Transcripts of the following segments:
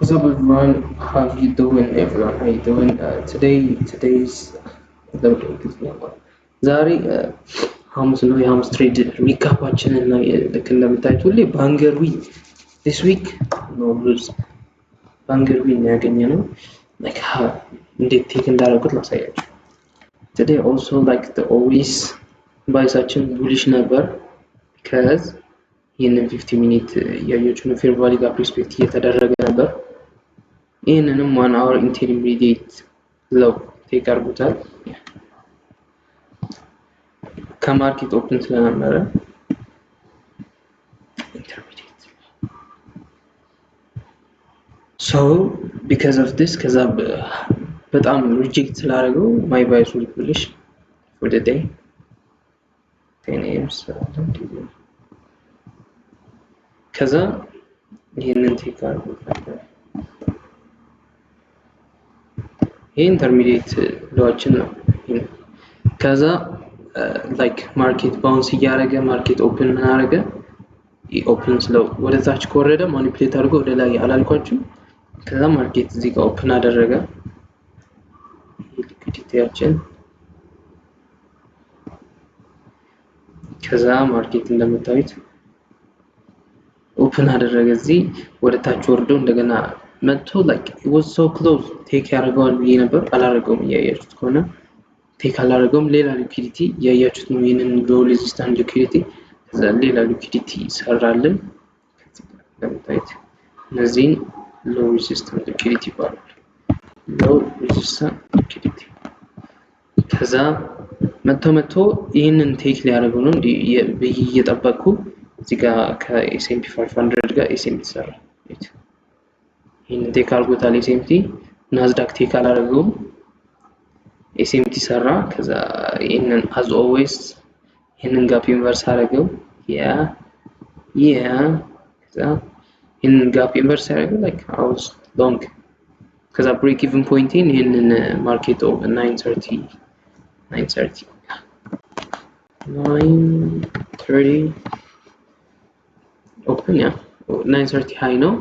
What's up, everyone? How you doing, everyone? How you doing? Today's ዛሬ ሐሙስ ነው። የሐሙስ ትሬድ ሪካፓችንን ነው ልክ እንደምታዩት ሁሌ ባንገር ዊ this week no lose ባንገር ዊ ያገኘነው like እንዴት ቴክ እንዳደረጉት ላሳያችሁ። Today also like the always ባይሳችን bullish ነበር because ይህንን 50 ሚኒት ያያችሁ ነው ፌር ቫልዩ ጋር ሪስፔክት እየተደረገ ነበር። ይህንንም 1 hour intermediate low ቴክ አድርጉታል ከማርኬት ኦፕን ስለነበረ intermediate. So because of this ከዛ በጣም ሪጀክት ስላደረገው my buys will bullish for the day 10 AM ከዛ ይሄንን ቴክ አድርጉታል። ይሄ ኢንተርሚዲየት ሎዋችን ነው። ከዛ ላይክ ማርኬት ባውንስ እያደረገ ማርኬት ኦፕን አደረገ ኦፕን ስለው ወደ ታች ከወረደ ማኒፑሌት አድርጎ ወደ ላይ አላልኳችሁ። ከዛ ማርኬት እዚህ ጋር ኦፕን አደረገ ሊኩዊዲቲያችን ከዛ ማርኬት እንደምታዩት ኦፕን አደረገ እዚህ ወደ ታች ወርዶ እንደገና መጥቶ like it was so close ቴክ ያደርገዋል ብዬ ነበር አላደረገውም። እያያችሁት ከሆነ ቴክ አላደረገውም። ሌላ ሊኩዊዲቲ እያያችሁት ነው። ይሄንን ሎው ሬዚስታንት ሊኩዊዲቲ ከዛ ሌላ ሊኩዊዲቲ ሰራልን። እንደምታዩት እነዚህን ሎው ሬዚስታንት ሊኩዊዲቲ ይባላል። ሎው ሬዚስታንት ሊኩዊዲቲ ከዛ መጥቶ ይሄንን ቴክ ሊያደርገው ነው እንዴ እየጠበቅኩ እዚህ ጋር ከኤስኤምፒ 500 ጋር ኤስኤምፒ ሰራ። ይሄንን ቴክ አድርጎታል። ኤስኤምፒ ናዝዳክ ቴክ አላደረገውም። ኤስኤምፒ ሰራ። ከዛ ይሄንን as always ይሄንን ጋፕ ኢንቨርስ አደረገው ያ ከዛ ይሄንን ጋፕ ኢንቨርስ አደረገው like I was long ከዛ ብሬክ ኢቭን ፖይንቲን ይሄንን ማርኬት ኦፍ 930 ኦፕን ያ 930 ሃይ ነው።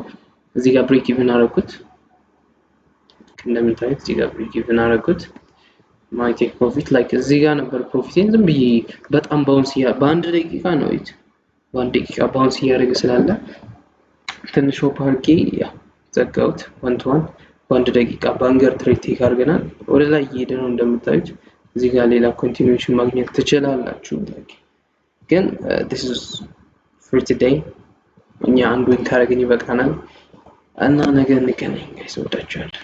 እዚህ ጋር ብሬክ ኢቭን አደረኩት እንደምታዩት እዚህ ጋር ብሬክ ኢቭን አደረኩት። ማይ ቴክ ፕሮፊት ላይክ እዚህ ጋር ነበር ፕሮፊቴን ዝም ብዬ በጣም ባውንስ በአንድ ደቂቃ ነው በአንድ ደቂቃ ባውንስ እያደረገ ስላለ ትንሽ ሆፕ አድርጌ ያ ዘጋሁት። 1-1 በአንድ ደቂቃ ባንገር ትሬድ ቴክ አድርገናል። ወደ ላይ እየሄደ ነው እንደምታዩት። እዚህ ጋር ሌላ ኮንቲኒዩዌሽን ማግኘት ትችላላችሁ። ግን this is for today እኛ አንዱን ካረግን ይበቃናል እና ነገ እንገናኝ። ጋይስ ወዳችኋለሁ።